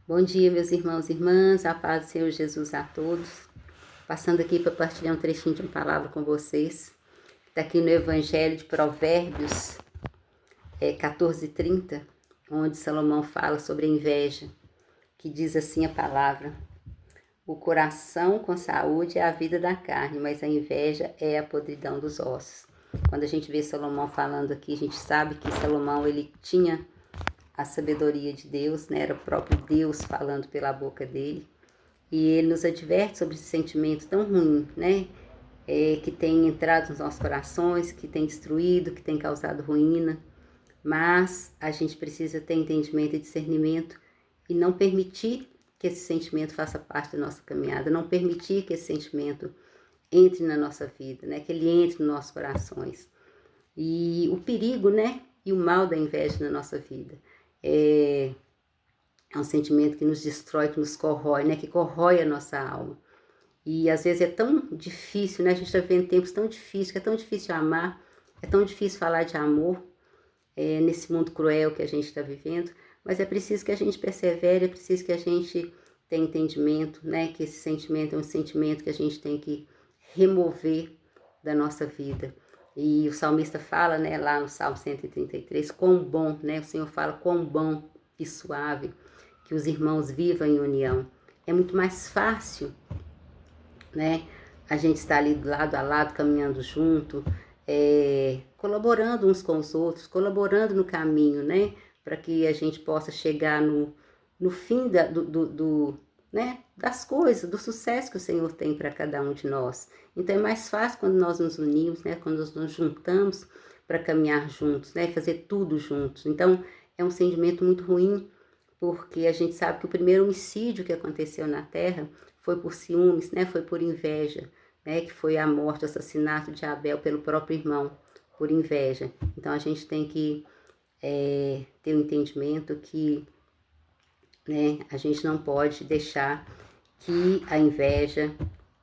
Bom dia, meus irmãos e irmãs, a paz do Senhor Jesus a todos. Passando aqui para partilhar um trechinho de uma palavra com vocês. Está aqui no Evangelho de Provérbios 14:30, onde Salomão fala sobre a inveja, que diz assim a palavra: o coração com saúde é a vida da carne, mas a inveja é a podridão dos ossos. Quando a gente vê Salomão falando aqui, a gente sabe que Salomão ele tinha a sabedoria de Deus, né? Era o próprio Deus falando pela boca dele. E ele nos adverte sobre esse sentimento tão ruim, né? Que tem entrado nos nossos corações, que tem destruído, que tem causado ruína. Mas a gente precisa ter entendimento e discernimento e não permitir que esse sentimento faça parte da nossa caminhada, não permitir que esse sentimento entre na nossa vida, né? Que ele entre nos nossos corações. E o perigo, né? E o mal da inveja na nossa vida. É um sentimento que nos destrói, que nos corrói, né? Que corrói a nossa alma. E às vezes é tão difícil, né? A gente está vivendo tempos tão difíceis, que é tão difícil amar, é tão difícil falar de amor nesse mundo cruel que a gente está vivendo. Mas é preciso que a gente persevere, é preciso que a gente tenha entendimento, né? Que esse sentimento é um sentimento que a gente tem que remover da nossa vida. E o salmista fala, né, lá no Salmo 133, quão bom, né? O Senhor fala quão bom e suave que os irmãos vivam em união. É muito mais fácil, né? A gente está ali lado a lado, caminhando junto, colaborando uns com os outros, colaborando no caminho, né? Para que a gente possa chegar no fim né? Das coisas, do sucesso que o Senhor tem para cada um de nós. Então é mais fácil quando nós nos unimos, né? Quando nós nos juntamos para caminhar juntos, né? Fazer tudo juntos. Então é um sentimento muito ruim, porque a gente sabe que o primeiro homicídio que aconteceu na Terra foi por ciúmes, né? Foi por inveja, né? Que foi a morte, o assassinato de Abel pelo próprio irmão, por inveja. Então a gente tem que ter um entendimento que, né? A gente não pode deixar que a inveja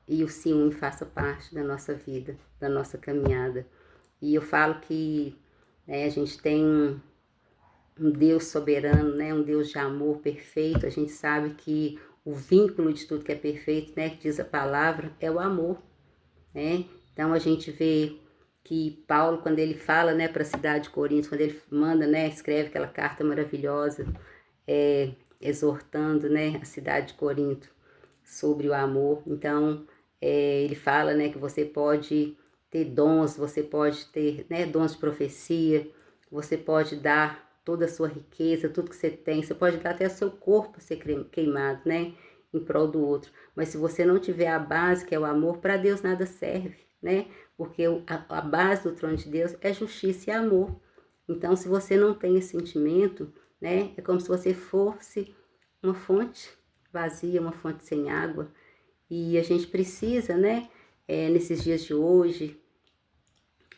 e o ciúme façam parte da nossa vida, da nossa caminhada. E eu falo que, né, a gente tem um Deus soberano, né? Um Deus de amor perfeito. A gente sabe que o vínculo de tudo que é perfeito, né? Que diz a palavra, é o amor, né? Então a gente vê que Paulo, quando ele fala, né, para a cidade de Corinto, quando ele manda, né, escreve aquela carta maravilhosa, exortando, né, a cidade de Corinto sobre o amor. Então ele fala, né, que você pode ter dons, você pode ter, né, dons de profecia, você pode dar toda a sua riqueza, tudo que você tem, você pode dar até o seu corpo ser queimado, né, em prol do outro. Mas se você não tiver a base, que é o amor, para Deus nada serve, né? Porque a base do trono de Deus é justiça e amor. Então, se você não tem esse sentimento, né, é como se você fosse uma fonte vazia, uma fonte sem água. E a gente precisa, né, nesses dias de hoje,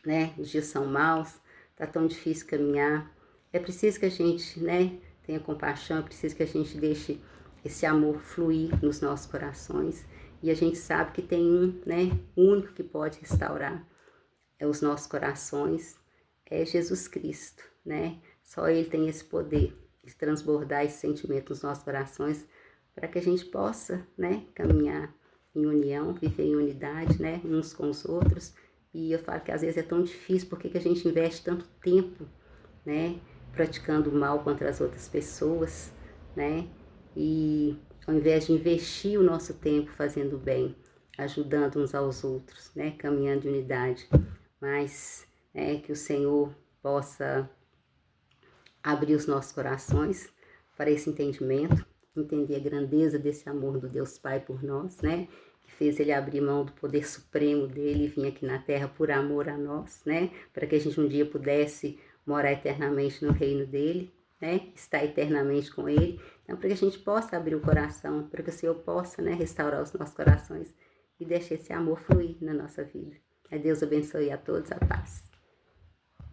né, os dias são maus, tá tão difícil caminhar. É preciso que a gente, né, tenha compaixão, é preciso que a gente deixe esse amor fluir nos nossos corações. E a gente sabe que tem né, único que pode restaurar os nossos corações, é Jesus Cristo, né? Só Ele tem esse poder de transbordar esse sentimento nos nossos corações para que a gente possa, né, caminhar em união, viver em unidade, né, uns com os outros. E eu falo que às vezes é tão difícil, porque a gente investe tanto tempo, né, praticando o mal contra as outras pessoas, né, e ao invés de investir o nosso tempo fazendo o bem, ajudando uns aos outros, né, caminhando em unidade, mas que o Senhor possa abrir os nossos corações para esse entendimento, entender a grandeza desse amor do Deus Pai por nós, né? Que fez Ele abrir mão do poder supremo dele e vir aqui na Terra por amor a nós, né? Para que a gente um dia pudesse morar eternamente no reino dele, né? Estar eternamente com Ele. Então, para que a gente possa abrir o coração, para que o Senhor possa, né, restaurar os nossos corações e deixar esse amor fluir na nossa vida. Que Deus abençoe a todos, a paz.